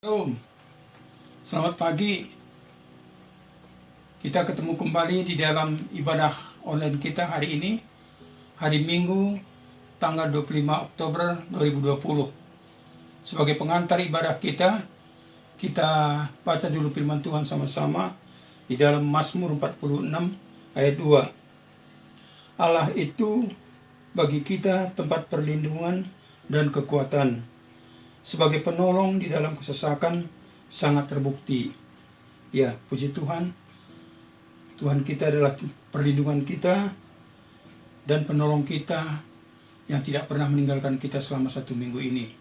Shalom, selamat pagi. Kita ketemu kembali di dalam ibadah online kita hari ini, hari Minggu, tanggal 25 Oktober 2020. Sebagai pengantar ibadah kita baca dulu firman Tuhan sama-sama di dalam Mazmur 46 ayat 2. Allah itu bagi kita tempat perlindungan dan kekuatan. Sebagai penolong di dalam kesesakan sangat terbukti. Ya, puji Tuhan. Tuhan kita adalah perlindungan kita dan penolong kita yang tidak pernah meninggalkan kita selama 1 minggu ini.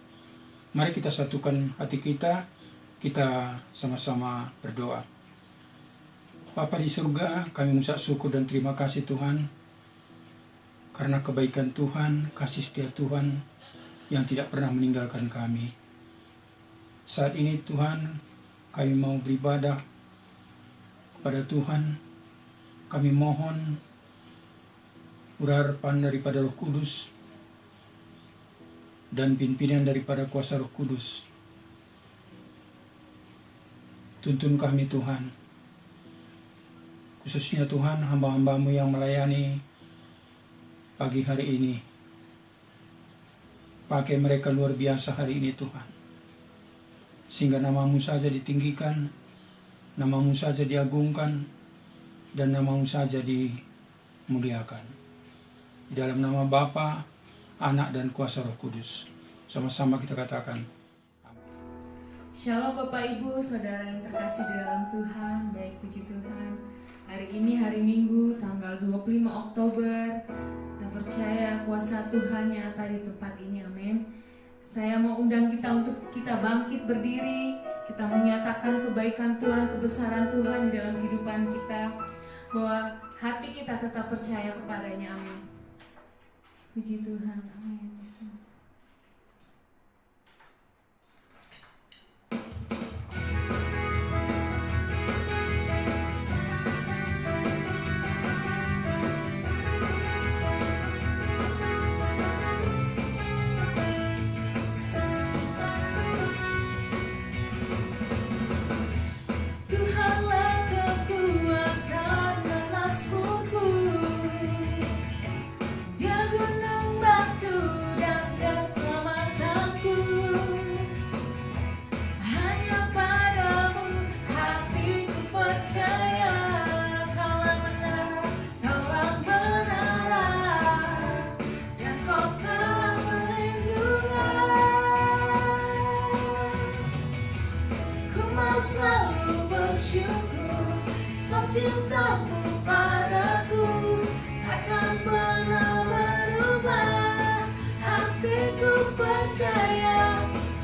Mari kita satukan hati kita sama-sama berdoa. Bapa di surga, kami mengucap syukur dan terima kasih Tuhan, karena kebaikan Tuhan, kasih setia Tuhan yang tidak pernah meninggalkan kami. Saat ini Tuhan, kami mau beribadah kepada Tuhan. Kami mohon urapan daripada Roh Kudus dan pimpinan daripada kuasa Roh Kudus. Tuntun kami Tuhan, khususnya Tuhan hamba-hambamu yang melayani pagi hari ini. Pakai mereka luar biasa hari ini Tuhan, sehingga namamu saja ditinggikan, namamu saja diagungkan, dan namamu saja dimuliakan. Di dalam nama Bapa, Anak, dan kuasa Roh Kudus. Sama-sama kita katakan, amin. Shalom Bapak Ibu, Saudara yang terkasih di dalam Tuhan. Baik, puji Tuhan. Hari ini hari Minggu, tanggal 25 Oktober. Kita percaya kuasa Tuhan nyata di tempat ini, amin. Saya mau undang kita untuk kita bangkit berdiri. Kita menyatakan kebaikan Tuhan, kebesaran Tuhan di dalam kehidupan kita, bahwa hati kita tetap percaya kepadanya, amin. Puji Tuhan, amin. Yesus. Selalu bersyukur, sebab cintamu padaku takkan pernah berubah. Hatiku percaya,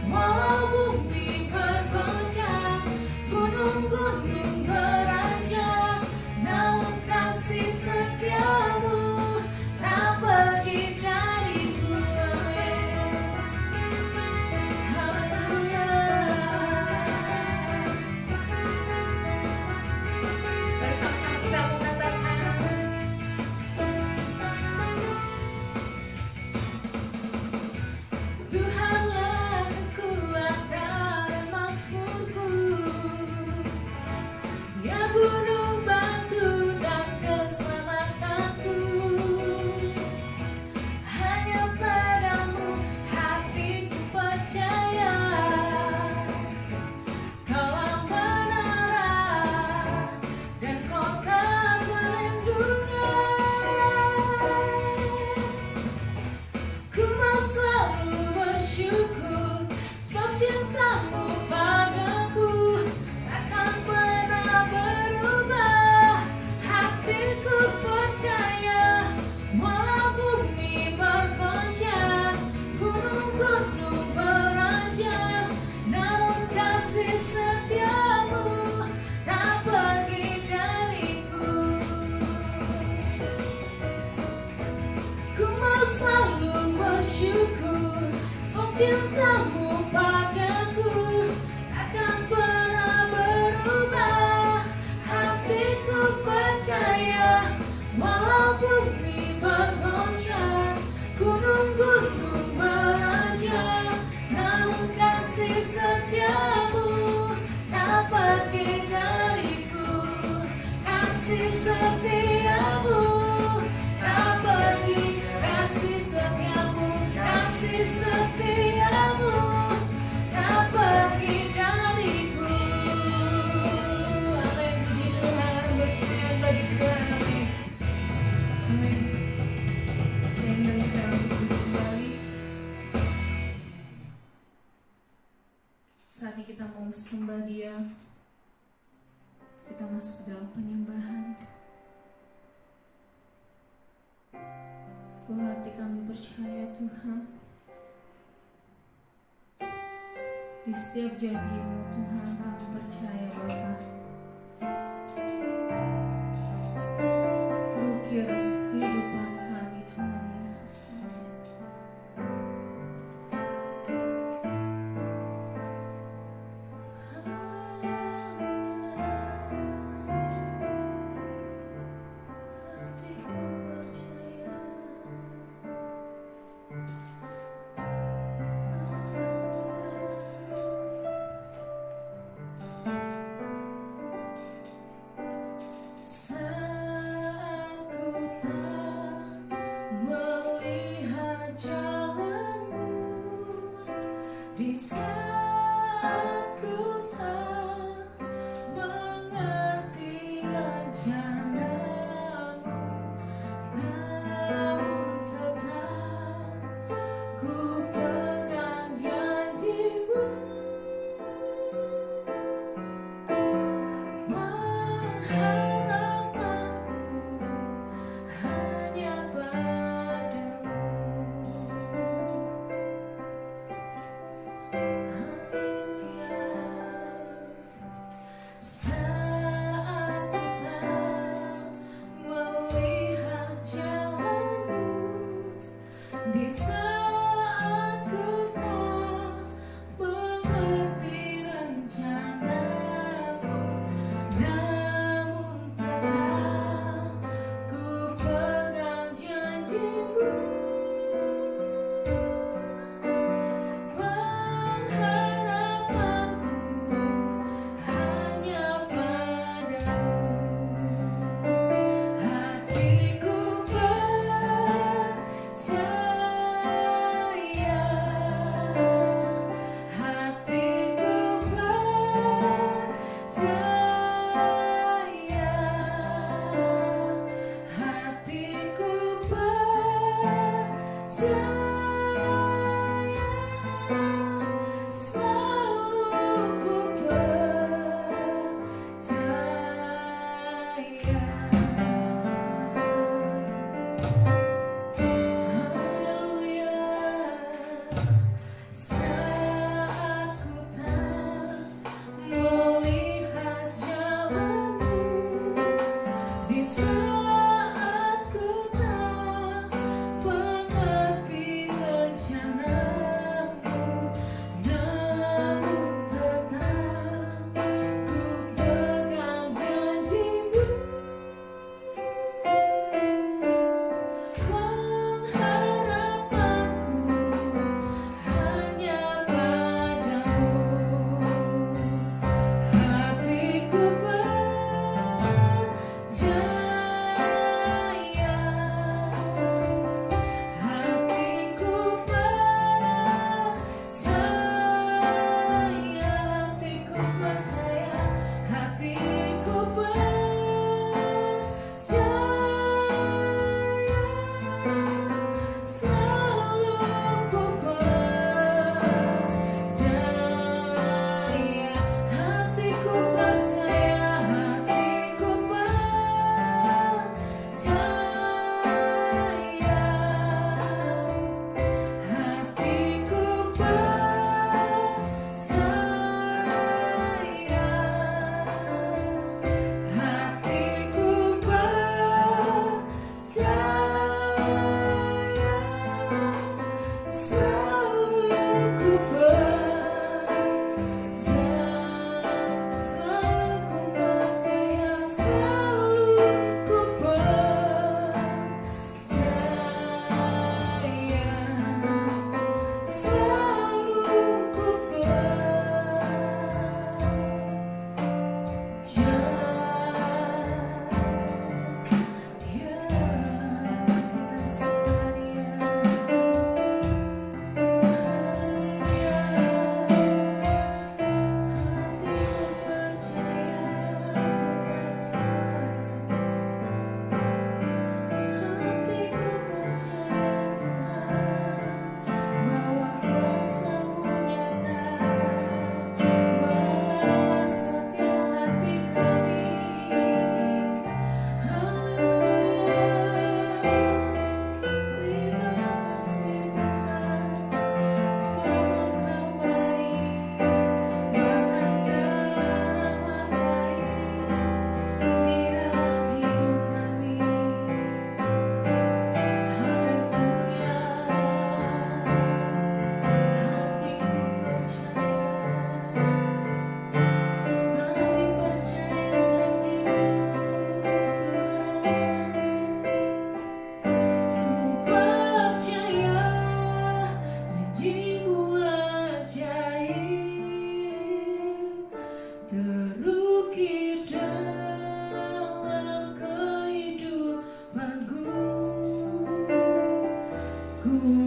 walau bumi bergoncang, gunung-gunung beranjak, namun kasih setiamu tak pergi dariku. Selalu bersyukur, sebab cintamu padaku takkan pernah berubah. Hatiku percaya, walau bumi bergoncang, gunung-gunung beranjak, namun kasih setiamu tak pergi dariku. Ku mau selalu bersyukur, sebab cintamu padaku takkan pernah berubah. Hatiku percaya, walau bumi bergoncang, gunung-gunung beranjak, namun kasih setiamu kasih setiamu tak pergi, kasih setiamu, kasih setiamu tak pergi dariku. Amin, puji Tuhan, berkenan bagi kami. Amin. Sehingga kita duduk kembali. Saatnya kita mau sembah Dia. Kita masuk ke dalam penyembahan. Bahwa hati kami percaya Tuhan, di setiap janji-Mu Tuhan kami percaya Bapa. Terukir kehidupan kami Tuhan Yesus. Hatiku percaya. Saat ku tak melihat jalanmu, di saat ku tak mengerti rencanamu, namun tetap ku pegang janjimu. Pengharapanku hanya padamu. Haleluya. Saat ku tak melihat jalanmu, di saat ku tak mengerti rencanamu, namun tetap ku pegang janjimu. Pengharapanku hanya padamu. Hatiku percaya, hatiku percaya, hatiku percaya, selalu ku percaya. Saat ku tak melihat jalanmu, di saat ku tak mengerti rencanamu, namun tetap ku pegang janjimu. Pengharapanku hanya padamu. Hatiku percaya, hatiku percaya, hatiku percaya, hatiku percaya, selalu ku percaya. Hatiku percaya, hatiku percaya, hatiku percaya, hatiku percaya, selalu ku percaya, selalu ku percaya, selalu ku percaya, selalu ku percaya.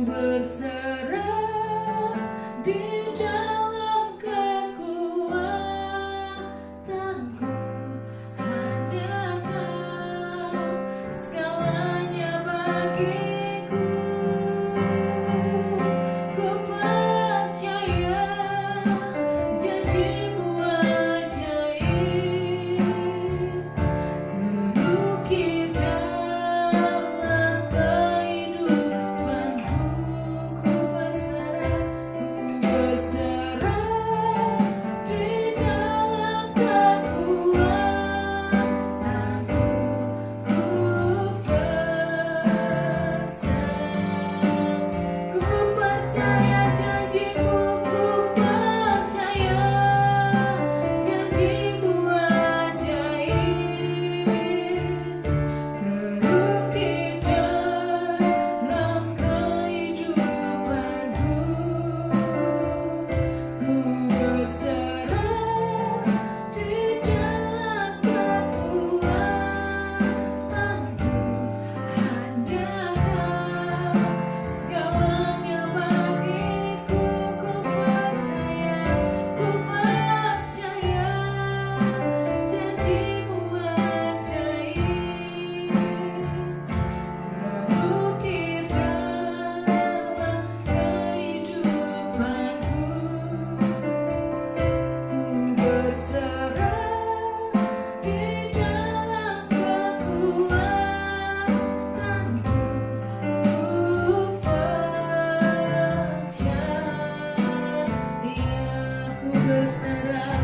berserah di dalam kekuatanku, hanya Kau segalanya bagiku. Ku percaya janji-Mu ajaib, terukir dalam kehidupanku. Ku berserah di dalam kekuatanku. Ku percaya janji-Mu, ku percaya janji-Mu ajaib, terukir dalam kehidupanku. Ku berserah di dalam kekuatanku, hanya Kau segalanya bagiku. Ku percaya janji-Mu ajaib, terukir dalam kehidupanku. Ku berserah di dalam kekuatanku. Ku percaya, ku berserah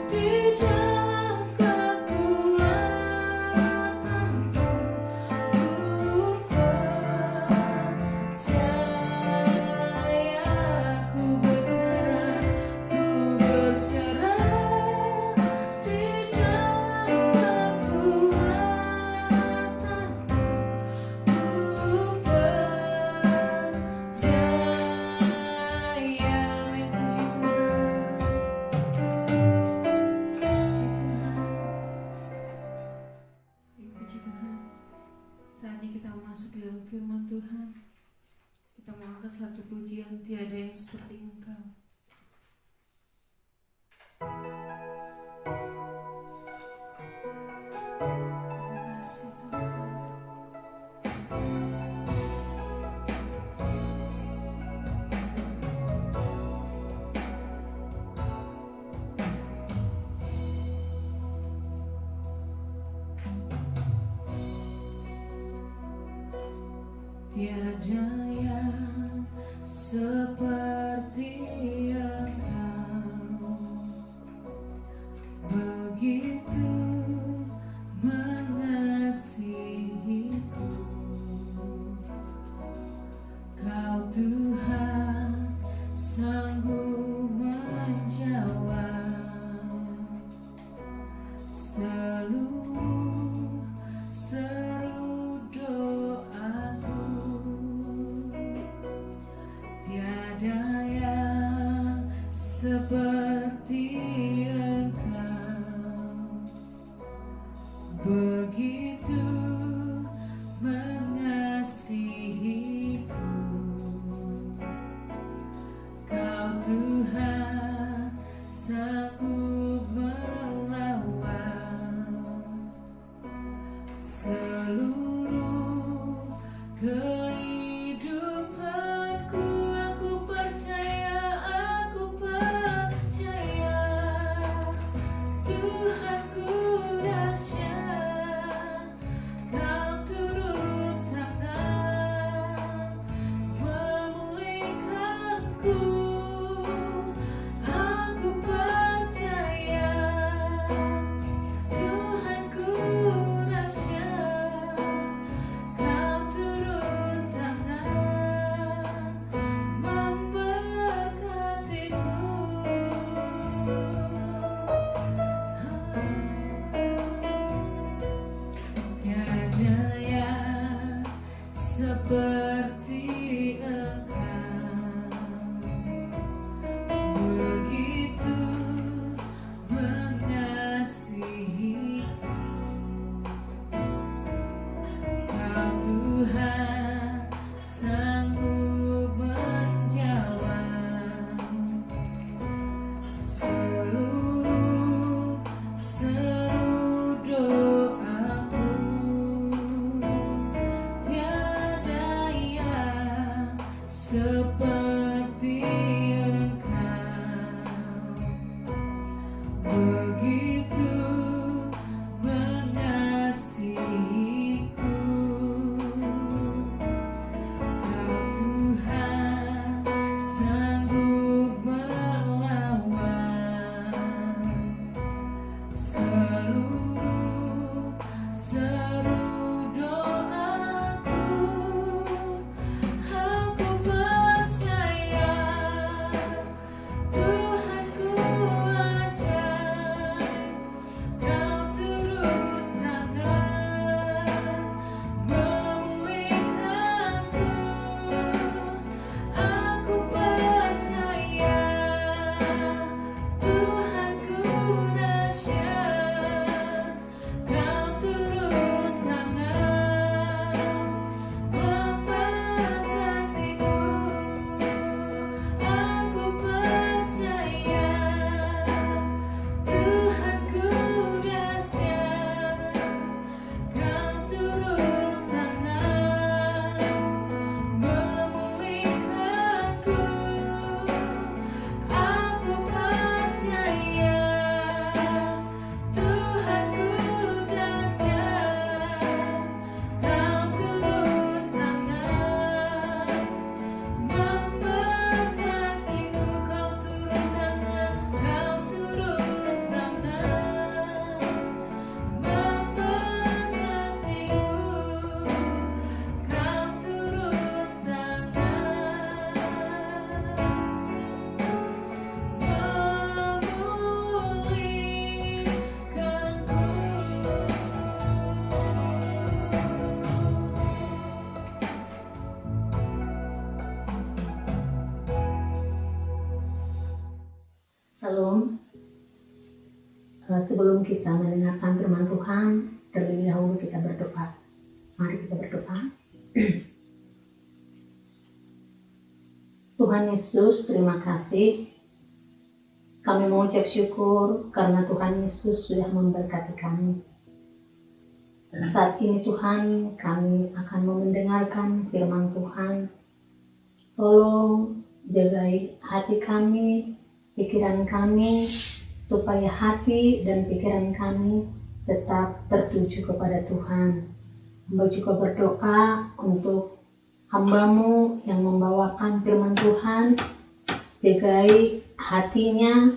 di dalam kekuatanku. Ku percaya, ku berserah di dalam kekuatanku. Ku percaya. Puji Tuhan. Saatnya kita masuk ke dalam firman Tuhan. Kita mau angkat satu pujian, tiada yang seperti Engkau. Terima kasih Tuhan. Tiada yang seperti Engkau, begitu mengasihiku. Kau Tuhan sanggup menjawab seluruh seru doaku. Tiada yang seperti Engkau, begitu mengasihiku. Kau Tuhan sanggup melawan seluruh kehidupanku. Aku percaya Tuhanku dahsyat. Kau turun tangan memulihkanku. Aku percaya Tuhanku dahsyat. Kau turun tangan memberkatiku. Tiada yang seperti Engkau, begitu mengasihiku. Kau Tuhan seperti Engkau, begitu mengasihiku. Kau Tuhan sanggup melawan seru doaku. Aku percaya Tuhanku ajaib, Kau turun tangan memulihkanku. Aku percaya Tuhanku dahsyat, Kau turun tangan memberkatiku. Aku percaya Tuhanku dahsyat, Kau turun tangan memulihkanku. Aku percaya Tuhanku dahsyat, Kau turun tangan memberkatiku. Kau turun tangan, Kau turun tangan memberkatiku. Kau turun Salam. Sebelum kita mendengarkan firman Tuhan, terlebih dahulu kita berdoa. Mari kita berdoa. Tuhan Yesus, terima kasih. Kami mengucap syukur karena Tuhan Yesus sudah memberkati kami. Saat ini Tuhan, kami akan mendengarkan firman Tuhan. Tolong jagai hati kami, pikiran kami, supaya hati dan pikiran kami tetap tertuju kepada Tuhan. Hamba juga berdoa untuk hamba-Mu yang membawakan firman Tuhan. Jagai hatinya,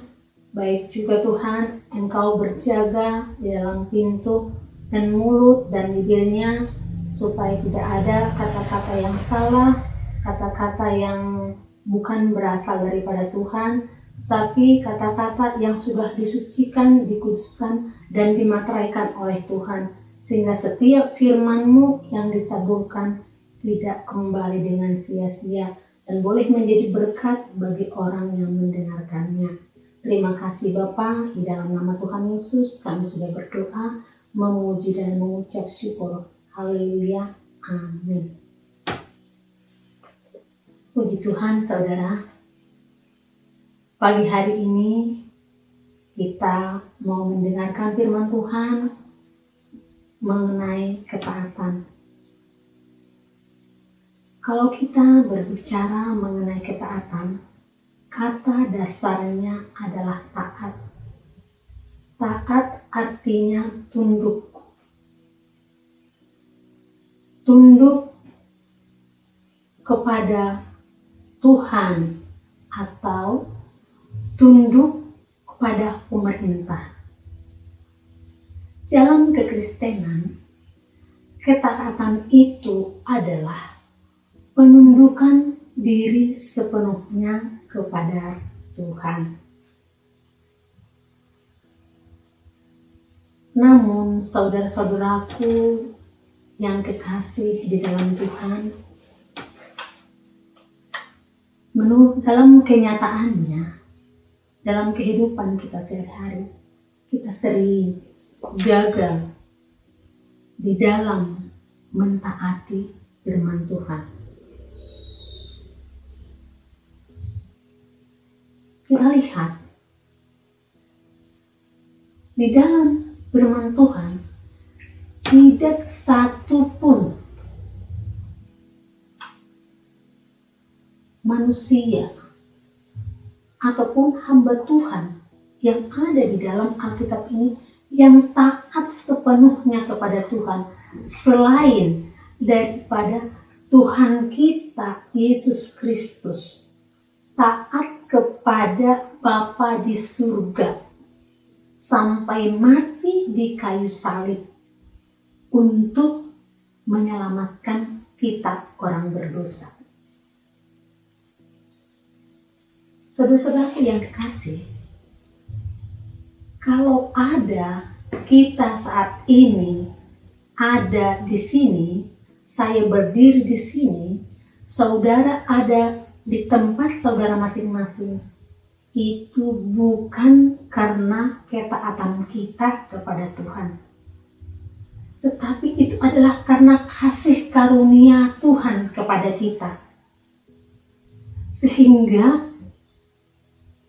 baik juga Tuhan, Engkau berjaga di dalam pintu dan mulut dan bibirnya, supaya tidak ada kata-kata yang salah, kata-kata yang bukan berasal daripada Tuhan, tapi kata-kata yang sudah disucikan, dikuduskan, dan dimateraikan oleh Tuhan, sehingga setiap firman-Mu yang ditaburkan tidak kembali dengan sia-sia dan boleh menjadi berkat bagi orang yang mendengarkannya. Terima kasih Bapa, di dalam nama Tuhan Yesus kami sudah berdoa, memuji dan mengucap syukur. Haleluya, amin. Puji Tuhan saudara. Pagi hari ini kita mau mendengarkan firman Tuhan mengenai ketaatan. Kalau kita berbicara mengenai ketaatan, kata dasarnya adalah taat. Taat artinya tunduk. Tunduk kepada Tuhan atau tunduk kepada pemerintah. Dalam kekristenan, ketaatan itu adalah penundukan diri sepenuhnya kepada Tuhan. Namun, saudara-saudaraku yang kekasih di dalam Tuhan, dalam kenyataannya, dalam kehidupan kita sehari-hari, kita sering gagal di dalam mentaati firman Tuhan. Kita lihat di dalam firman Tuhan, tidak satu pun manusia ataupun hamba Tuhan yang ada di dalam Alkitab ini yang taat sepenuhnya kepada Tuhan selain daripada Tuhan kita Yesus Kristus, taat kepada Bapa di surga sampai mati di kayu salib untuk menyelamatkan kita orang berdosa. Saudara-saudaraku yang kekasih, kalau ada kita saat ini ada di sini, saya berdiri di sini, saudara ada di tempat saudara masing-masing, itu bukan karena ketaatan kita kepada Tuhan, tetapi itu adalah karena kasih karunia Tuhan kepada kita, sehingga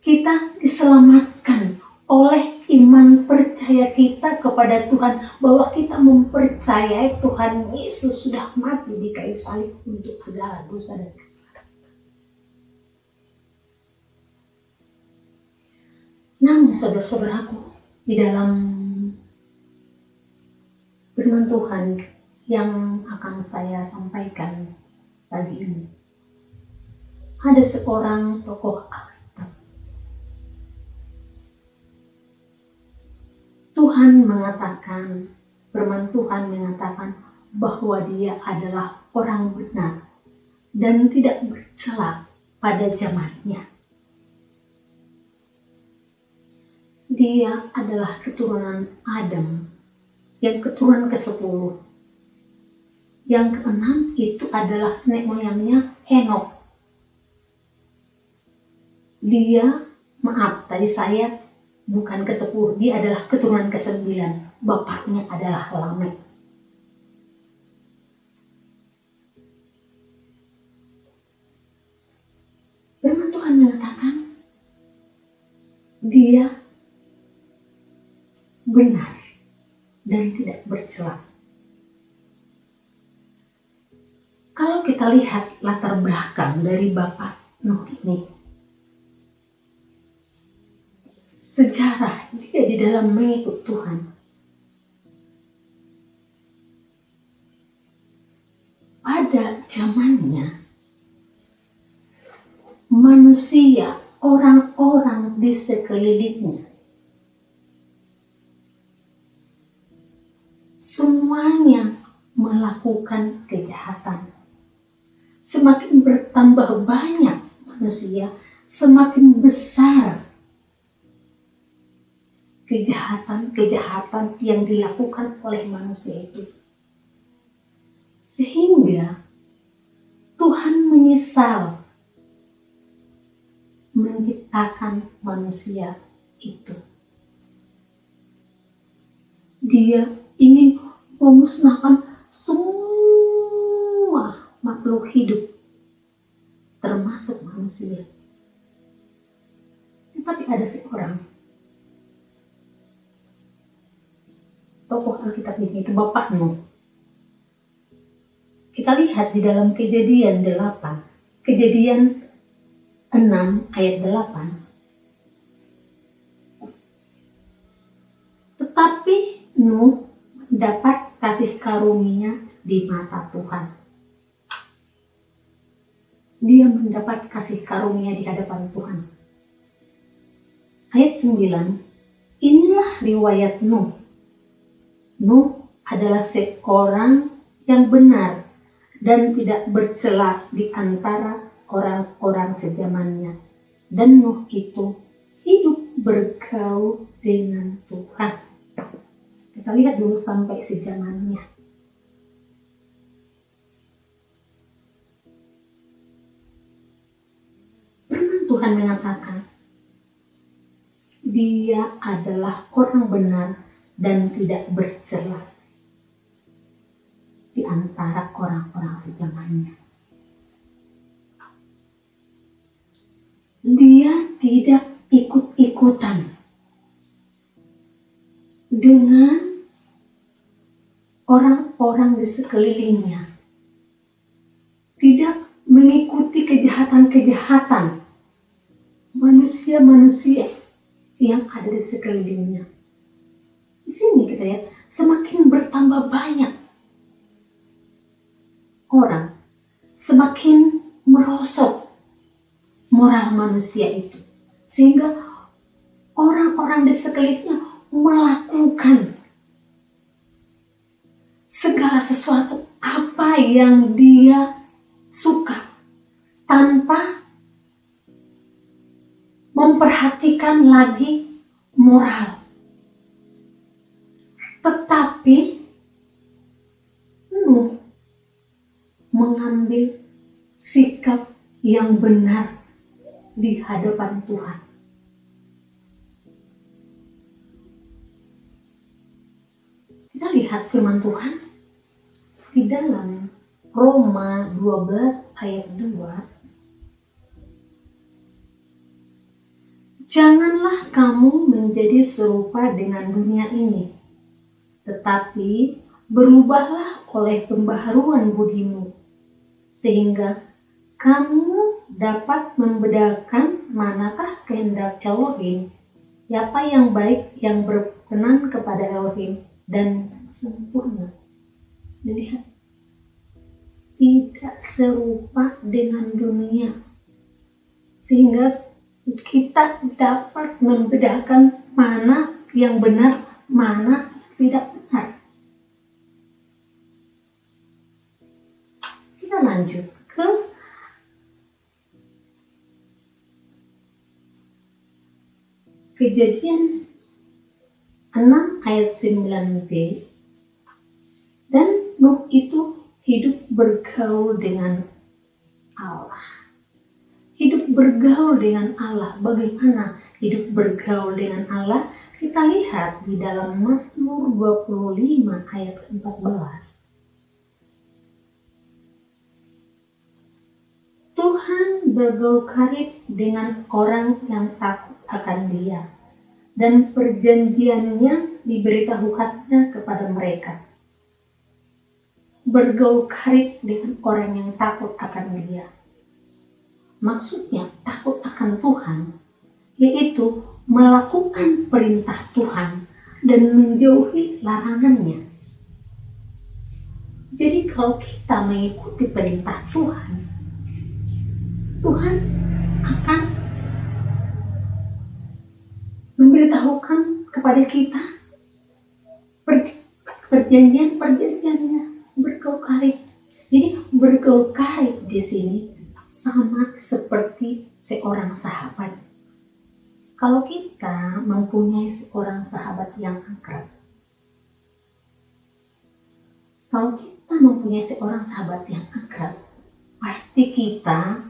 kita diselamatkan oleh iman percaya kita kepada Tuhan, bahwa kita mempercayai Tuhan Yesus sudah mati di kayu salib untuk segala dosa dan kesalahan. Namun saudara-saudaraku, di dalam firman Tuhan yang akan saya sampaikan pagi ini, ada seorang tokoh Tuhan mengatakan, firman Tuhan mengatakan bahwa dia adalah orang benar dan tidak bercela pada zamannya. Dia adalah keturunan Adam, yang keturunan ke-10. Yang ke-6 itu adalah nenek moyangnya Henokh. Tadi saya bukan ke-10, dia adalah keturunan ke-9. Bapaknya adalah Lamek. Firman Tuhan mengatakan dia benar dan tidak bercela. Kalau kita lihat latar belakang dari Bapak Nuh ini, sejarah dia di dalam mengikut Tuhan. Pada zamannya, manusia, orang-orang di sekelilingnya, semuanya melakukan kejahatan. Semakin bertambah banyak manusia, semakin besar kejahatan-kejahatan yang dilakukan oleh manusia itu. Sehingga Tuhan menyesal menciptakan manusia itu. Dia ingin memusnahkan semua makhluk hidup, termasuk manusia. Tetapi ada seorang tokoh Alkitab ini, itu Bapak Nuh. Kita lihat di dalam Kejadian 8, Kejadian 6 ayat 8. Tetapi Nuh mendapat kasih karunia di mata Tuhan. Dia mendapat kasih karunia di hadapan Tuhan. Ayat 9, inilah riwayat Nuh. Nuh adalah seorang yang benar dan tidak bercela di antara orang-orang sezamannya. Dan Nuh itu hidup bergaul dengan Tuhan. Kita lihat dulu sampai sezamannya. Firman Tuhan mengatakan, dia adalah orang benar dan tidak bercela di antara orang-orang sezamannya. Dia tidak ikut-ikutan dengan orang-orang di sekelilingnya. Tidak mengikuti kejahatan kejahatan-kejahatan manusia-manusia yang ada di sekelilingnya. Di sini kita lihat semakin bertambah banyak orang, semakin merosot moral manusia itu, sehingga orang-orang di sekelilingnya melakukan segala sesuatu apa yang dia suka tanpa memperhatikan lagi moral. Tetapi Nuh mengambil sikap yang benar di hadapan Tuhan. Kita lihat firman Tuhan di dalam Roma 12 ayat 2. Janganlah kamu menjadi serupa dengan dunia ini, tetapi berubahlah oleh pembaharuan budimu, sehingga kamu dapat membedakan manakah kehendak Elohim, apa yang baik, yang berkenan kepada Elohim, dan sempurna. Lihat, tidak serupa dengan dunia, sehingga kita dapat membedakan mana yang benar, mana yang tidak benar. Kita lanjut ke Kejadian 6 ayat 9b. Dan Nuh itu hidup bergaul dengan Allah. Hidup bergaul dengan Allah. Bagaimana hidup bergaul dengan Allah? Kita lihat di dalam Mazmur 25 ayat 14. Tuhan bergaul karib dengan orang yang takut akan Dia, dan perjanjiannya diberitahukannya kepada mereka. Bergaul karib dengan orang yang takut akan Dia. Maksudnya takut akan Tuhan, yaitu melakukan perintah Tuhan dan menjauhi larangannya. Jadi kalau kita mengikuti perintah Tuhan, Tuhan akan memberitahukan kepada kita perjanjiannya, bergaul karib. Jadi bergaul karib di sini sama seperti seorang sahabat. Kalau kita mempunyai seorang sahabat yang akrab, pasti kita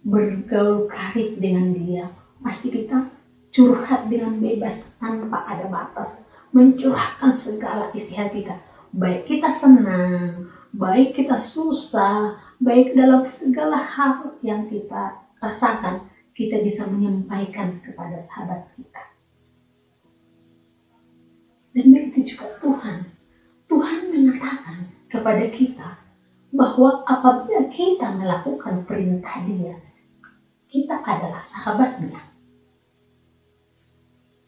bergaul karib dengan dia. Pasti kita curhat dengan bebas tanpa ada batas, mencurahkan segala isi hati kita. Baik kita senang, baik kita susah, baik dalam segala hal yang kita rasakan, kita bisa menyampaikan kepada sahabat kita. Dan begitu juga Tuhan. Tuhan mengatakan kepada kita bahwa apabila kita melakukan perintah Dia, kita adalah sahabatnya.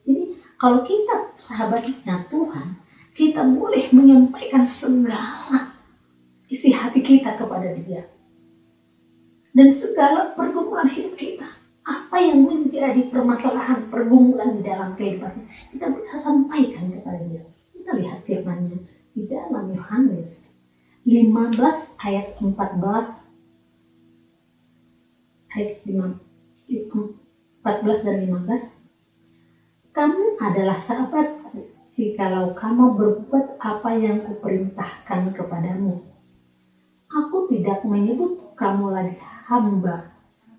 Jadi kalau kita sahabatnya Tuhan, kita boleh menyampaikan segala isi hati kita kepada Dia. Dan segala pergumulan hidup kita, apa yang menjadi permasalahan pergumulan di dalam kehidupan, kita bisa sampaikan kepada Dia. Kita lihat firman-Nya di dalam Yohanes 15 ayat 14 dan 15. Kamu adalah sahabatku jikalau kamu berbuat apa yang kuperintahkan kepadamu. Aku tidak menyebut kamu lagi hamba,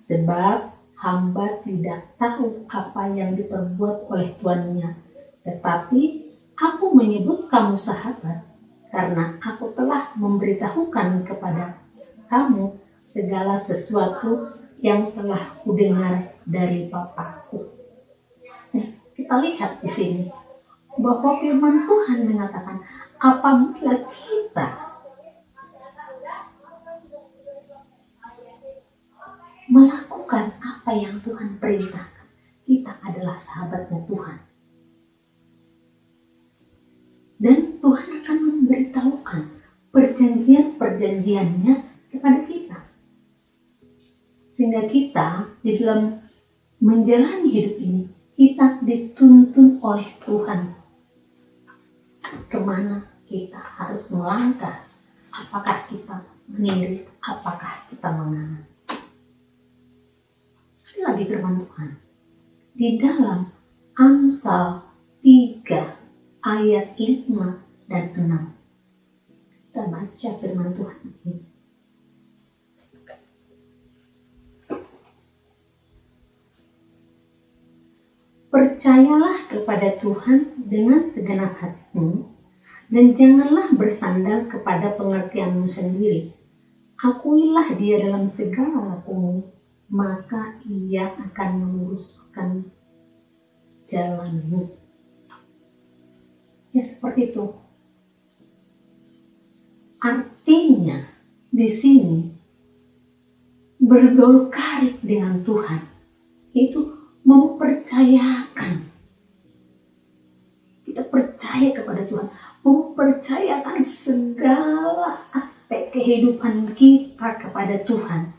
sebab hamba tidak tahu apa yang diperbuat oleh tuannya. Tetapi aku menyebut kamu sahabat, karena aku telah memberitahukan kepada kamu segala sesuatu yang telah kudengar dari Bapakku. Nah, kita lihat di sini bahwa firman Tuhan mengatakan apabila kita sahabatnya Tuhan. Dan Tuhan akan memberitahukan perjanjian-perjanjiannya kepada kita. Sehingga kita di dalam menjalani hidup ini, kita dituntun oleh Tuhan. Kemana kita harus melangkah? Apakah kita meniru? Apakah kita mengalah? Ini lagi firman Tuhan. Di dalam Amsal 3 ayat 5 dan 6. Kita baca firman Tuhan ini. Percayalah kepada Tuhan dengan segenap hatimu, dan janganlah bersandar kepada pengertianmu sendiri. Akuilah Dia dalam segala lakumu, maka Ia akan meluruskan jalanmu. Ya, seperti itu. Artinya di sini bergaul karib dengan Tuhan itu mempercayakan. Kita percaya kepada Tuhan, mempercayakan segala aspek kehidupan kita kepada Tuhan.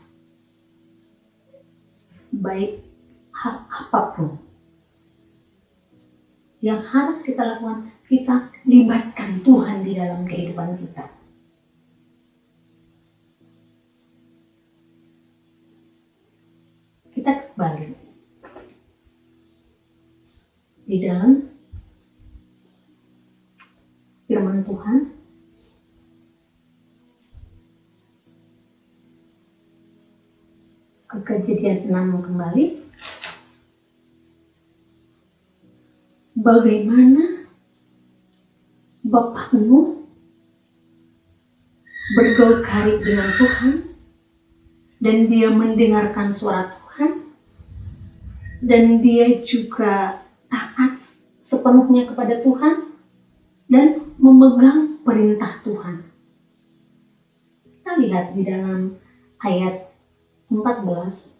Baik hal apapun yang harus kita lakukan, kita libatkan Tuhan di dalam kehidupan kita. Kita kembali di dalam firman Tuhan. Ke Kejadian 6 kembali. Bagaimana Bapak Nuh bergaul karib dengan Tuhan, dan dia mendengarkan suara Tuhan, dan dia juga taat sepenuhnya kepada Tuhan dan memegang perintah Tuhan. Kita lihat di dalam ayat 14.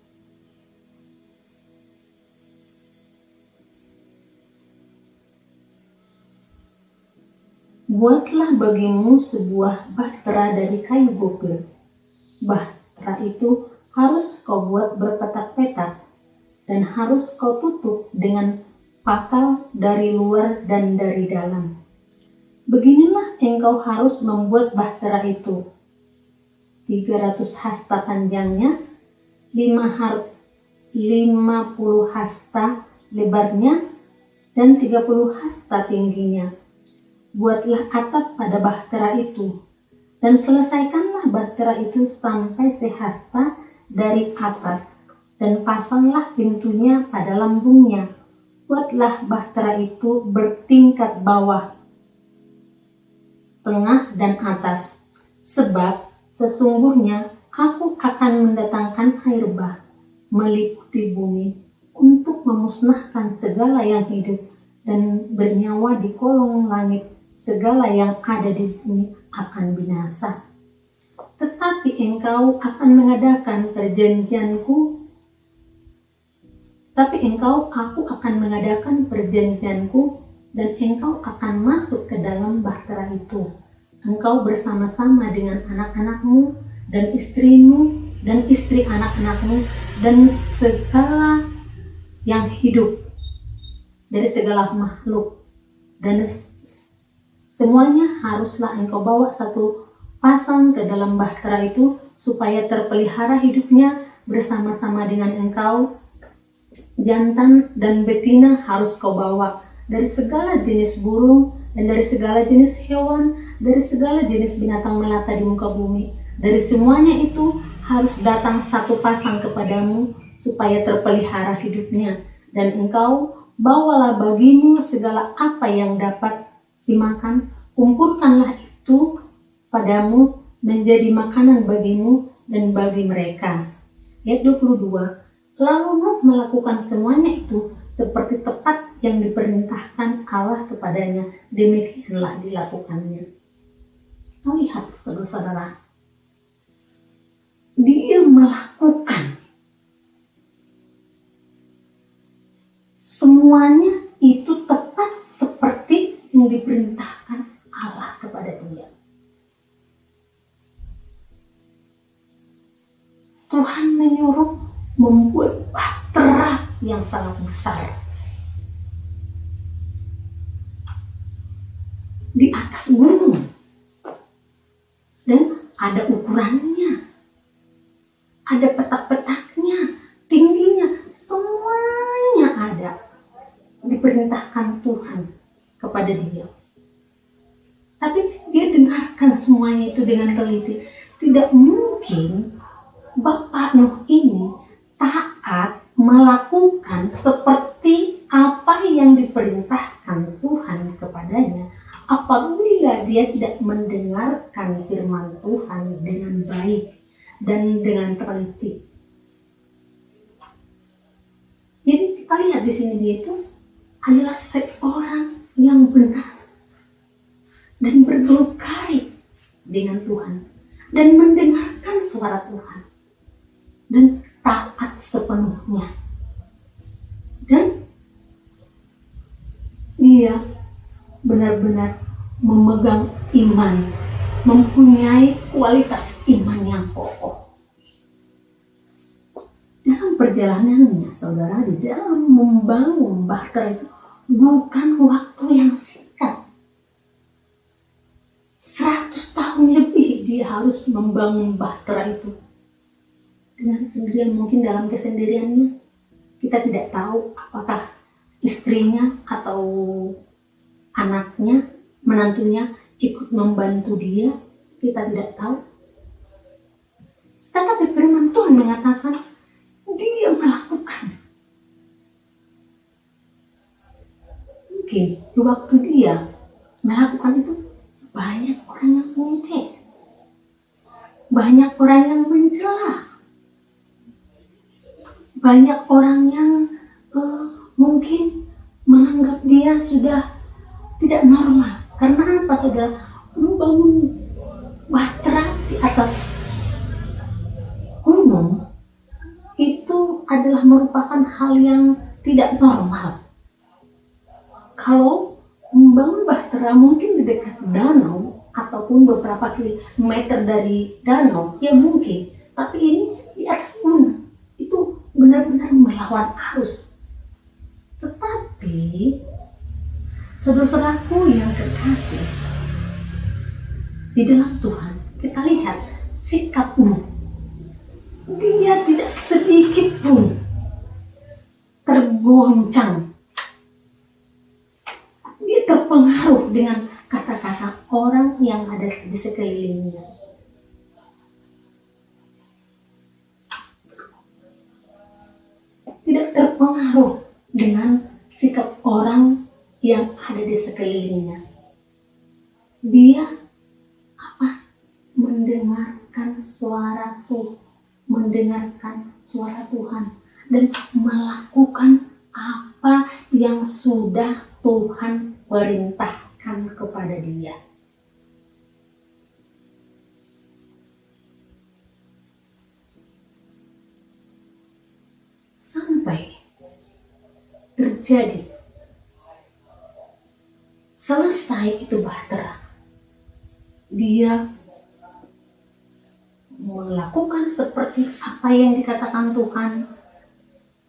Buatlah bagimu sebuah bahtera dari kayu gopir. Bahtera itu harus kau buat berpetak-petak dan harus kau tutup dengan pakal dari luar dan dari dalam. Beginilah engkau harus membuat bahtera itu. 300 hasta panjangnya, 50 hasta lebarnya, dan 30 hasta tingginya. Buatlah atap pada bahtera itu, dan selesaikanlah bahtera itu sampai sehasta dari atas, dan pasanglah pintunya pada lambungnya. Buatlah bahtera itu bertingkat bawah, tengah, dan atas, sebab sesungguhnya aku akan mendatangkan air bah meliputi bumi untuk memusnahkan segala yang hidup dan bernyawa di kolong langit. Segala yang ada di bumi akan binasa. Tetapi engkau akan mengadakan perjanjianku. Aku akan mengadakan perjanjianku, dan engkau akan masuk ke dalam bahtera itu. Engkau bersama-sama dengan anak-anakmu dan istrimu dan istri anak-anakmu dan segala yang hidup dari segala makhluk, dan semuanya haruslah engkau bawa satu pasang ke dalam bahtera itu, supaya terpelihara hidupnya bersama-sama dengan engkau. Jantan dan betina harus kau bawa dari segala jenis burung dan dari segala jenis hewan, dari segala jenis binatang melata di muka bumi. Dari semuanya itu harus datang satu pasang kepadamu, supaya terpelihara hidupnya. Dan engkau bawalah bagimu segala apa yang dapat dimakan, kumpulkanlah itu padamu menjadi makanan bagimu dan bagi mereka. Ayat 22. Lalu Nuh melakukan semuanya itu seperti tepat yang diperintahkan Allah kepadanya. Demikianlah dilakukannya. Kita lihat, saudara-saudara, dia melakukan semuanya Tuhan menyuruh membuat bahtera yang sangat besar di atas gunung, dan ada ukurannya, ada petak-petaknya, tingginya, semuanya ada. Diperintahkan Tuhan kepada dia. Tapi dia dengarkan semuanya itu dengan teliti. Tidak mungkin Bapak Nuh ini taat melakukan seperti apa yang diperintahkan Tuhan kepadanya apabila dia tidak mendengarkan firman Tuhan dengan baik dan dengan teliti. Jadi kita lihat di sini dia itu adalah seorang yang benar dan bergelukari dengan Tuhan dan mendengarkan suara Tuhan dan taat sepenuhnya, dan dia benar-benar memegang iman, mempunyai kualitas iman yang kokoh. Dalam perjalanannya, saudara, di dalam membangun bahtera itu bukan waktu yang singkat. 100 tahun lebih dia harus membangun bahtera itu. Dengan sendirian, mungkin dalam kesendiriannya. Kita tidak tahu apakah istrinya atau anaknya, menantunya ikut membantu dia. Kita tidak tahu. Tetapi firman Tuhan mengatakan dia melakukan. Mungkin di waktu dia melakukan itu banyak orang yang mengejek, banyak orang yang mencela, banyak orang yang mungkin menganggap dia sudah tidak normal. Karena apa, saudara? Membangun bahtera di atas gunung itu adalah merupakan hal yang tidak normal. Kalau membangun bahtera mungkin di dekat danau ataupun beberapa kilometer dari danau, ya mungkin. Tapi ini di atas gunung, itu benar-benar melawan arus. Tetapi saudara-saudaraku yang terkasih di dalam Tuhan, kita lihat sikap Nuh. Dia tidak sedikit pun tergoncang. Dia terpengaruh dengan kata-kata orang yang ada di sekelilingnya. Tidak terpengaruh dengan sikap orang yang ada di sekelilingnya. Dia mendengarkan suara Tuhan, mendengarkan suara Tuhan dan melakukan apa yang sudah Tuhan perintahkan kepada dia. Sampai terjadi selesai itu bahtera, dia melakukan seperti apa yang dikatakan Tuhan.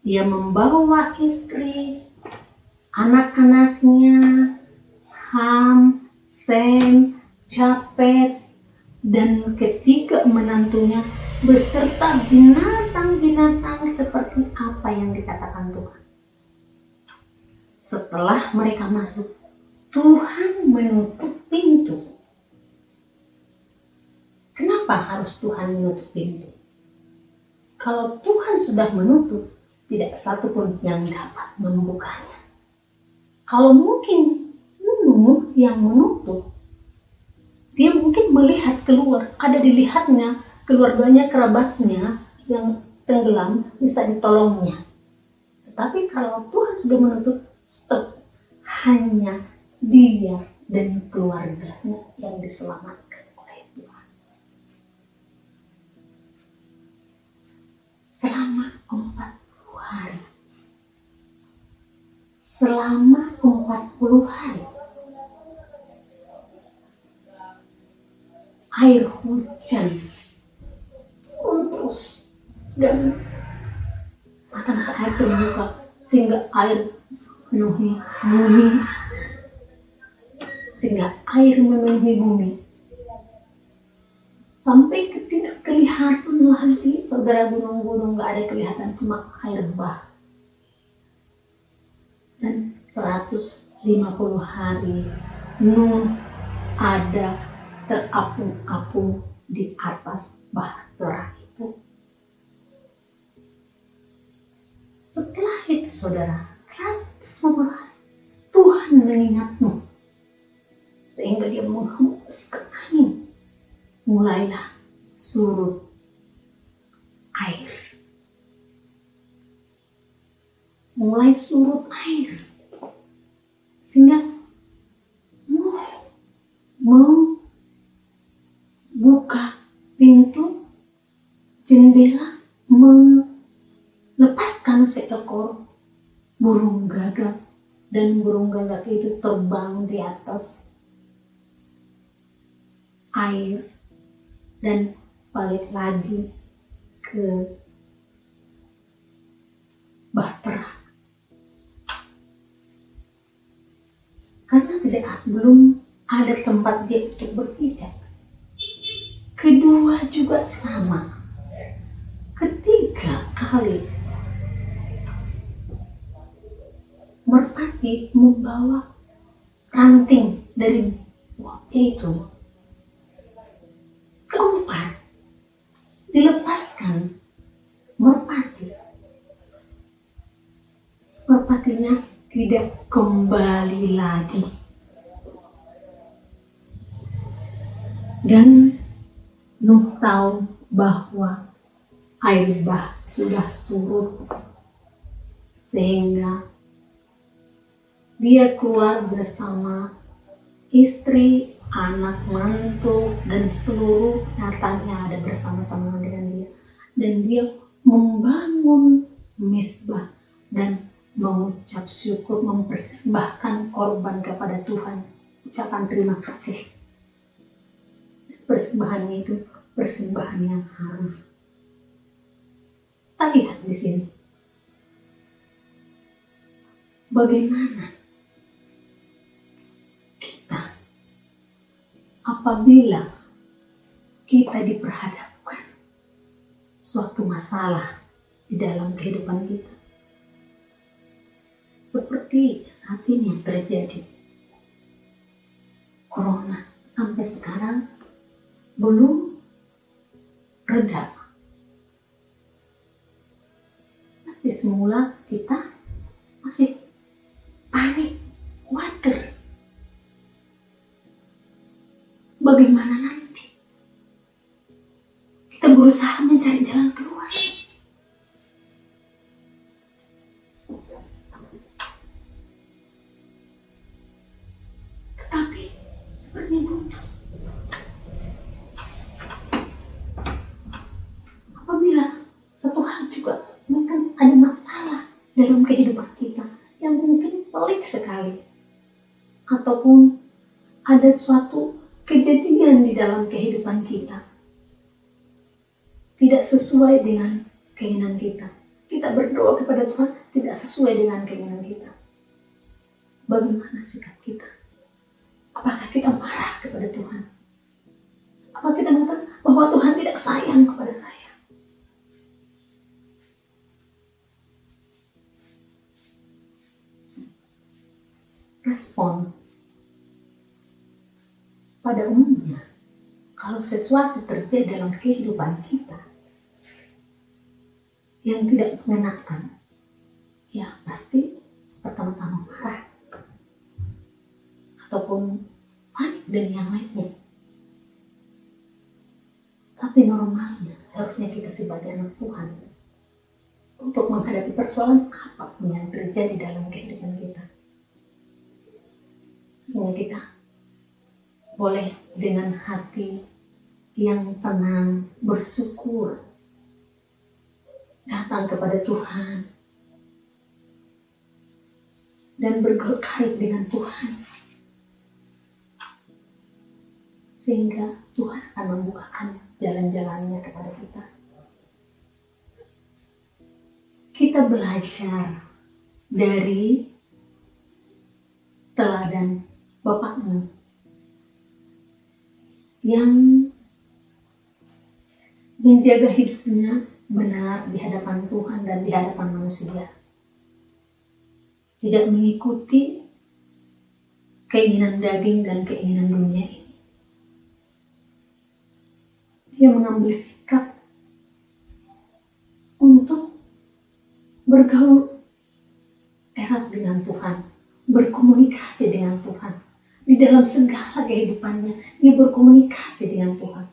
Dia membawa istri, anak-anaknya, Ham, Sem, Japet, dan ketiga menantunya beserta binatang-binatang seperti apa yang dikatakan Tuhan. Setelah mereka masuk, Tuhan menutup pintu. Kenapa harus Tuhan menutup pintu? Kalau Tuhan sudah menutup, tidak satu pun yang dapat membukanya. Kalau mungkin Nuh yang menutup, dia mungkin melihat keluar, ada dilihatnya keluarganya, kerabatnya yang tenggelam bisa ditolongnya. Tetapi kalau Tuhan sudah menutup, stop, hanya dia dan keluarganya yang diselamatkan oleh Tuhan. Selama 40 hari. Selama 40 hari. Air hujan terus dan mata-mata air terbuka sehingga air memenuhi bumi, sampai tidak kelihatan lagi saudara gunung-gunung, nggak ada kelihatan, cuma air bah. Dan 150 hari Nuh ada terapung-apung di atas bahtera itu. Setelah itu saudara, 150 hari Tuhan mengingat Nuh sehingga dia menghembuskan angin, mulailah surut air. Sehingga Nuh membuka pintu jendela, melepaskan seekor burung gagak, dan burung gagak itu terbang di atas air dan balik lagi ke bahtera. Karena belum ada tempat dia untuk berpijak. Kedua juga sama. Ketiga kali merpati membawa ranting dari buah zaitun. Keempat, dilepaskan merpatinya tidak kembali lagi. Dan Nuh tahu bahwa air bah sudah surut, sehingga dia keluar bersama istri, anak, mantu, dan seluruh hartanya ada bersama-sama dengan dia. Dan dia membangun mezbah dan mengucap syukur, mempersembahkan korban kepada Tuhan, ucapan terima kasih. Persembahannya itu persembahan yang harum. Kita lihat di sini bagaimana kita apabila kita diperhadapkan suatu masalah di dalam kehidupan kita, seperti saat ini yang terjadi, corona sampai sekarang belum reda. Pasti semula kita masih panik, khawatir. Bagaimana nanti? Kita berusaha mencari jalan keluar. Tetapi sepertinya buntu. Apabila satu hal juga mungkin ada masalah dalam kehidupan kita yang mungkin pelik sekali, ataupun ada suatu kejadian di dalam kehidupan kita tidak sesuai dengan keinginan kita. Kita berdoa kepada Tuhan tidak sesuai dengan keinginan kita. Bagaimana sikap kita? Apakah kita marah kepada Tuhan? Apakah kita mengatakan bahwa Tuhan tidak sayang kepada saya? Respon pada umumnya, kalau sesuatu terjadi dalam kehidupan kita yang tidak mengenakan, ya pasti pertama-tama marah ataupun panik dan yang lainnya. Tapi normalnya seharusnya kita sebagai anak Tuhan untuk menghadapi persoalan apapun yang terjadi dalam kehidupan kita, kita boleh dengan hati yang tenang bersyukur datang kepada Tuhan dan berkarib dengan Tuhan, sehingga Tuhan akan membukakan jalan-jalannya kepada kita. kita belajar dari teladan bapakmu yang menjaga hidupnya benar di hadapan Tuhan dan di hadapan manusia. Tidak mengikuti keinginan daging dan keinginan dunia ini. Dia mengambil sikap untuk bergaul erat dengan Tuhan, berkomunikasi dengan Tuhan. Di dalam segala kehidupannya, dia berkomunikasi dengan Tuhan.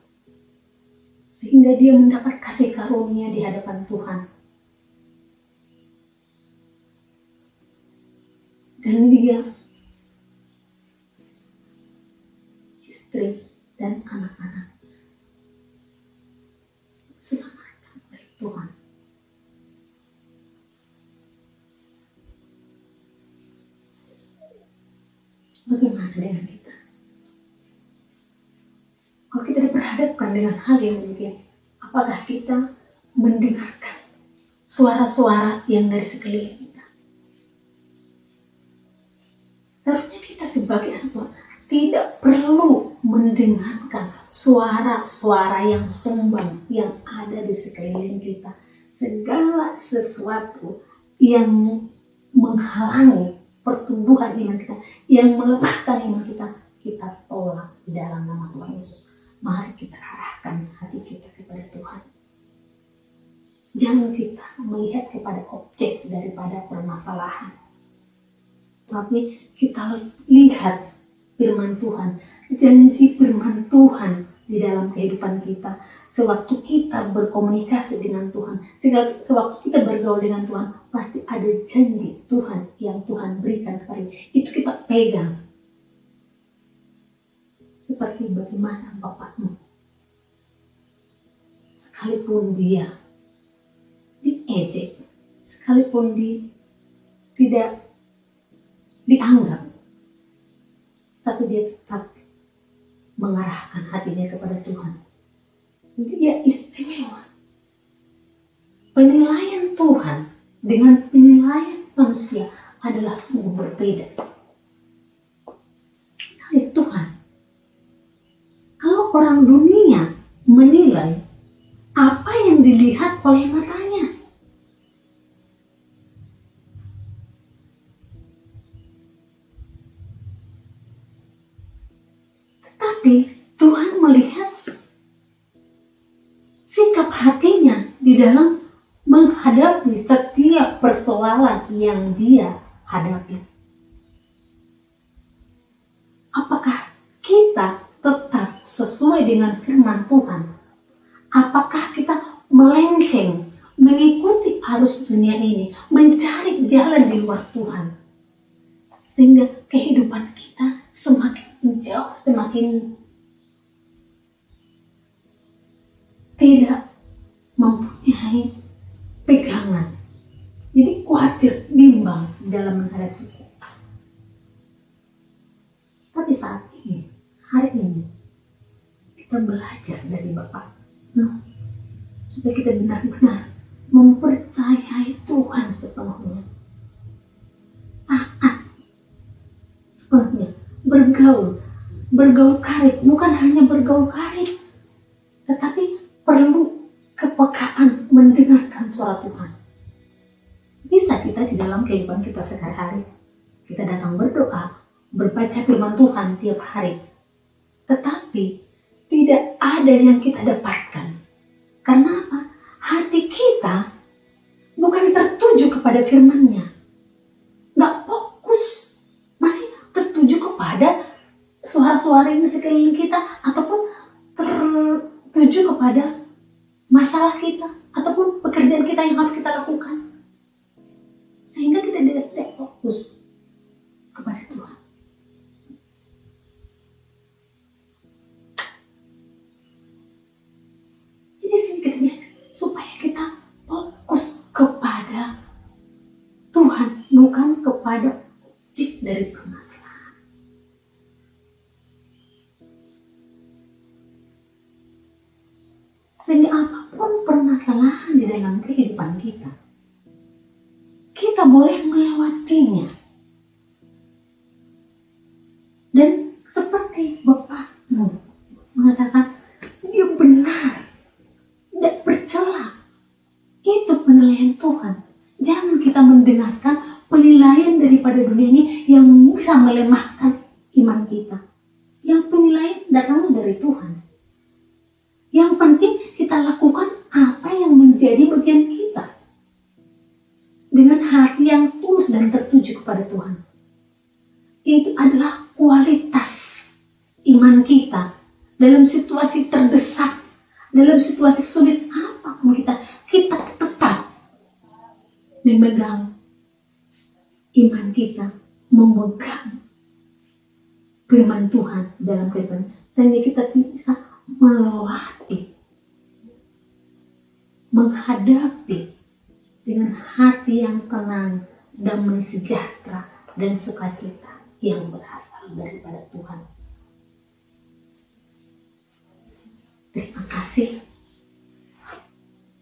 Sehingga dia mendapat kasih karunia di hadapan Tuhan. Dan dia, istri dan anak-anak selamatkan oleh Tuhan. Bagaimana dengan kita? Kalau kita diperhadapkan dengan hal yang demikian, apakah kita mendengarkan suara-suara yang dari sekeliling kita? Seharusnya kita sebagai anak Tuhan tidak perlu mendengarkan suara-suara yang sombong yang ada di sekeliling kita. Segala sesuatu yang menghalangi pertumbuhan iman kita, yang melemahkan iman kita, kita tolak di dalam nama Tuhan Yesus. Mari kita arahkan hati kita kepada Tuhan. Jangan kita melihat kepada objek daripada permasalahan, tapi kita lihat firman Tuhan, janji firman Tuhan di dalam kehidupan kita. Sewaktu kita berkomunikasi dengan Tuhan, sewaktu kita bergaul dengan Tuhan, pasti ada janji Tuhan yang Tuhan berikan kepada kita. Itu kita pegang. Seperti bagaimana bapakmu, sekalipun dia diejek, sekalipun tidak dianggap, tapi dia tetap mengarahkan hatinya kepada Tuhan. Dia istimewa. Penilaian Tuhan dengan penilaian manusia adalah sungguh berbeda. Kali Tuhan, kalau orang dunia menilai apa yang dilihat oleh matanya, tetapi Tuhan melihat sikap hatinya di dalam menghadapi setiap persoalan yang dia hadapi. Apakah kita tetap sesuai dengan firman Tuhan? Apakah kita melenceng, mengikuti arus dunia ini, mencari jalan di luar Tuhan? Sehingga kehidupan kita semakin jauh, semakin tidak mempunyai pegangan. Jadi khawatir, bimbang dalam menghadapi kita. Tapi saat ini, hari ini, kita belajar dari Bapak. Supaya kita benar-benar mempercayai Tuhan sepenuhnya. Taat sepenuhnya. Bergaul karib. Bukan hanya bergaul karib, tetapi perlu kepekaan mendengarkan suara Tuhan. Bisa kita di dalam kehidupan kita sehari-hari, kita datang berdoa, berbaca firman Tuhan tiap hari, tetapi tidak ada yang kita dapatkan. Karena apa? Hati kita bukan tertuju kepada firman-Nya, nggak fokus, masih tertuju kepada suara-suara yang di sekeliling kita, ataupun tertuju kepada masalah kita ataupun pekerjaan kita yang harus kita lakukan, sehingga kita tidak fokus kepada Tuhan. Jadi sini kita lihat supaya kita fokus kepada Tuhan, bukan kepada objek dari permasalahan. Sehingga apapun permasalahan di dalam kehidupan kita, kita boleh melewatinya. Dan seperti Bapakmu mengatakan, dia benar, tidak bercela. Itu penilaian Tuhan. Jangan kita mendengarkan penilaian daripada dunia ini yang bisa melemahkan iman kita. Yang penilaian datang dari Tuhan. Yang penting kita lakukan apa yang menjadi bagian kita. Dengan hati yang tulus dan tertuju kepada Tuhan. Itu adalah kualitas iman kita. Dalam situasi terdesak, dalam situasi sulit apapun kita tetap memegang iman kita, memegang firman Tuhan dalam kehidupan, sehingga kita bisa melewati, menghadapi dengan hati yang tenang, damai sejahtera, dan sukacita yang berasal daripada Tuhan. Terima kasih.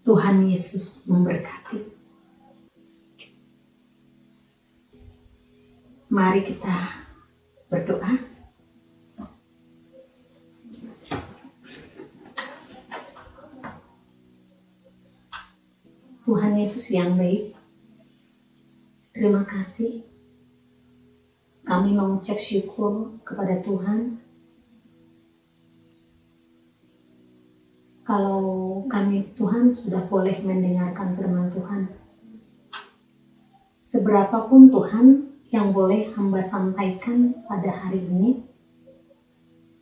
Tuhan Yesus memberkati. Mari kita berdoa. Tuhan Yesus yang baik, terima kasih. Kami mengucap syukur kepada Tuhan. Kalau kami Tuhan sudah boleh mendengarkan firman Tuhan. Seberapapun Tuhan yang boleh hamba sampaikan pada hari ini,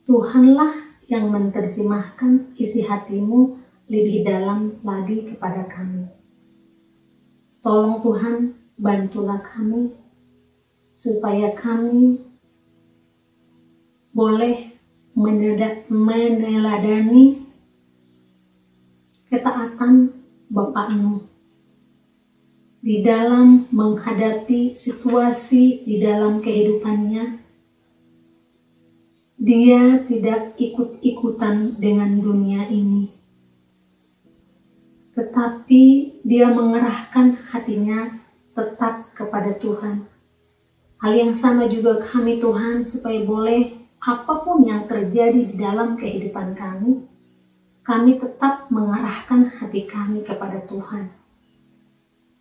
Tuhanlah yang menerjemahkan isi hatimu lebih dalam lagi kepada kami. Tolong Tuhan, bantulah kami supaya kami boleh meneladani ketaatan Bapakmu di dalam menghadapi situasi di dalam kehidupannya. Dia tidak ikut-ikutan dengan dunia ini, tetapi dia mengerahkan hatinya tetap kepada Tuhan. Hal yang sama juga kami Tuhan, supaya boleh apapun yang terjadi di dalam kehidupan kami tetap mengarahkan hati kami kepada Tuhan.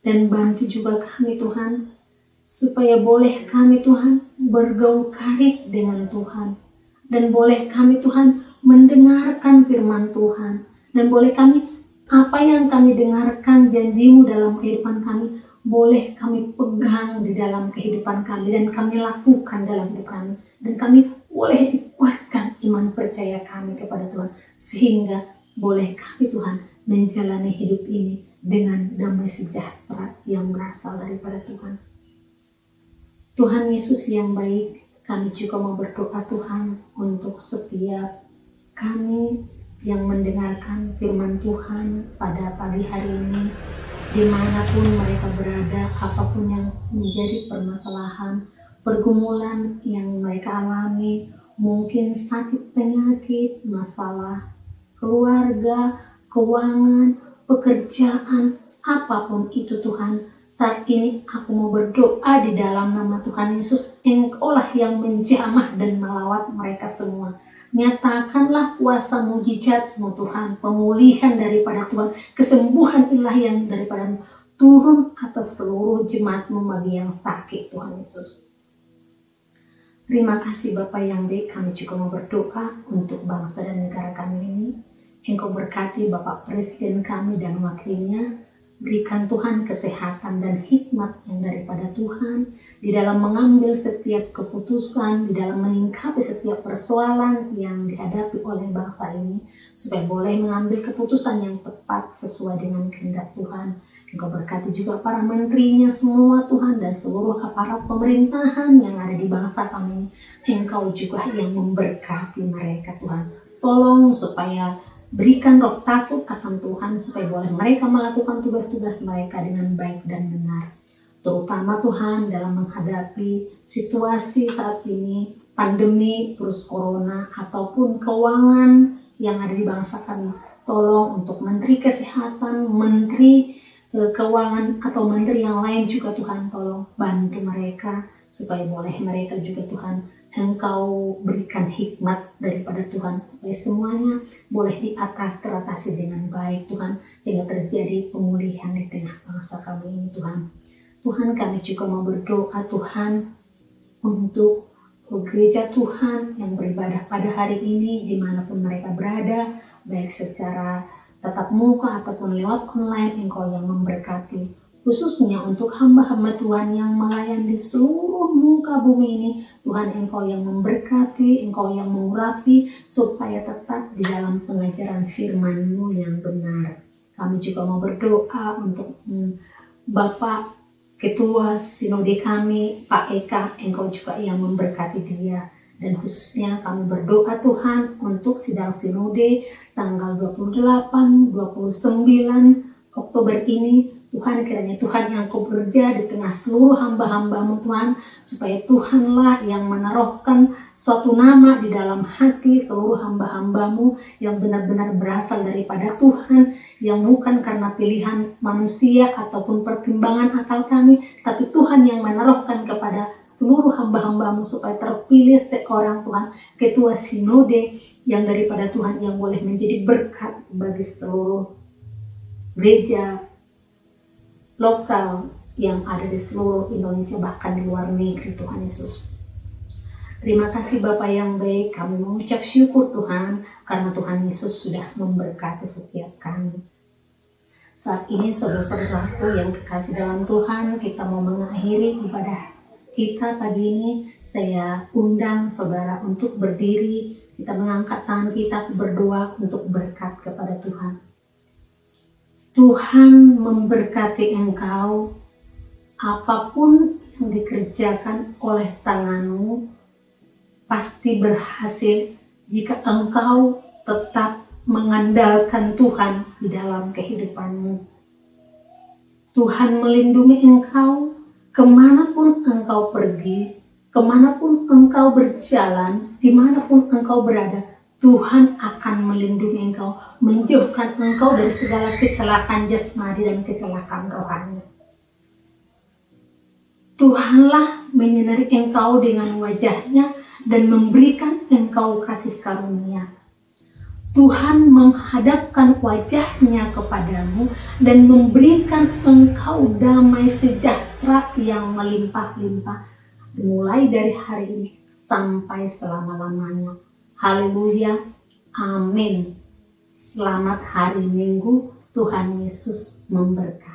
Dan bantu juga kami Tuhan, supaya boleh kami Tuhan bergaul karib dengan Tuhan. Dan boleh kami Tuhan mendengarkan firman Tuhan. Dan boleh kami, apa yang kami dengarkan janji-Mu dalam kehidupan kami, boleh kami pegang di dalam kehidupan kami. Dan kami lakukan dalam hidup kami. Dan kami boleh dikuatkan iman percaya kami kepada Tuhan. Sehingga boleh kami Tuhan menjalani hidup ini dengan damai sejahtera yang berasal daripada Tuhan. Tuhan Yesus yang baik, kami juga mau berdoa Tuhan untuk setiap kami yang mendengarkan firman Tuhan pada pagi hari ini, dimanapun mereka berada, apapun yang menjadi permasalahan, pergumulan yang mereka alami, mungkin sakit penyakit, masalah keluarga, keuangan, pekerjaan, apapun itu Tuhan. Saat ini aku mau berdoa di dalam nama Tuhan Yesus. Engkaulah yang menjamah dan melawat mereka semua. Nyatakanlah kuasa mujizat-Mu Tuhan, pemulihan daripada Tuhan, kesembuhan ilahi yang daripada-Mu turun atas seluruh jemaat-Mu bagi yang sakit Tuhan Yesus. Terima kasih Bapa yang baik, kami juga mau berdoa untuk bangsa dan negara kami ini. Engkau berkati Bapak Presiden kami dan wakilnya. Berikan Tuhan kesehatan dan hikmat yang daripada Tuhan di dalam mengambil setiap keputusan, di dalam menyingkapi setiap persoalan yang dihadapi oleh bangsa ini, supaya boleh mengambil keputusan yang tepat sesuai dengan kehendak Tuhan. Engkau berkati juga para menterinya semua Tuhan, dan seluruh aparat pemerintahan yang ada di bangsa kami. Engkau juga yang memberkati mereka Tuhan. Tolong supaya berikan roh takut akan Tuhan, supaya boleh mereka melakukan tugas-tugas mereka dengan baik dan benar. Terutama Tuhan dalam menghadapi situasi saat ini, pandemi, virus corona, ataupun keuangan yang ada di bangsa kami. Tolong untuk Menteri Kesehatan, Menteri keuangan atau menteri yang lain juga Tuhan tolong bantu mereka supaya boleh mereka juga Tuhan Engkau berikan hikmat daripada Tuhan supaya semuanya boleh teratasi dengan baik Tuhan, sehingga terjadi pemulihan di tengah bangsa kami ini Tuhan. Tuhan, kami juga mau berdoa Tuhan untuk gereja Tuhan yang beribadah pada hari ini dimanapun mereka berada, baik secara tatap muka ataupun lewat online. Engkau yang memberkati, khususnya untuk hamba-hamba Tuhan yang melayani di seluruh muka bumi ini. Tuhan, Engkau yang memberkati, Engkau yang mengurapi supaya tetap di dalam pengajaran firman-Mu yang benar. Kami juga mau berdoa untuk Bapak Ketua Sinode kami, Pak Eka, Engkau juga yang memberkati dia. Dan khususnya kami berdoa Tuhan untuk sidang Sinode tanggal 28, 29 Oktober ini. Tuhan, kiranya Tuhan yang Kau bekerja di tengah seluruh hamba-hamba-Mu Tuhan, supaya Tuhanlah yang menaruhkan suatu nama di dalam hati seluruh hamba-hamba-Mu yang benar-benar berasal daripada Tuhan, yang bukan karena pilihan manusia ataupun pertimbangan akal kami, tapi Tuhan yang menaruhkan kepada seluruh hamba-hamba-Mu supaya terpilih seorang Tuhan Ketua Sinode yang daripada Tuhan, yang boleh menjadi berkat bagi seluruh gereja lokal yang ada di seluruh Indonesia, bahkan di luar negeri Tuhan Yesus. Terima kasih Bapa yang baik, kami mengucap syukur Tuhan karena Tuhan Yesus sudah memberkati setiap kami. Saat ini saudara-saudaraku yang kekasih dalam Tuhan, kita mau mengakhiri ibadah kita pagi ini. Saya undang saudara untuk berdiri, kita mengangkat tangan kita berdoa untuk berkat kepada Tuhan. Tuhan memberkati engkau, apapun yang dikerjakan oleh tanganmu pasti berhasil jika engkau tetap mengandalkan Tuhan di dalam kehidupanmu. Tuhan melindungi engkau kemanapun engkau pergi, kemanapun engkau berjalan, dimanapun engkau berada. Tuhan akan melindungi engkau, menjauhkan engkau dari segala kecelakaan jasmani dan kecelakaan rohani. Tuhanlah menyinari engkau dengan wajahnya dan memberikan engkau kasih karunia. Tuhan menghadapkan wajahnya kepadamu dan memberikan engkau damai sejahtera yang melimpah-limpah, mulai dari hari ini sampai selama-lamanya. Haleluya, amin. Selamat hari Minggu, Tuhan Yesus memberkati.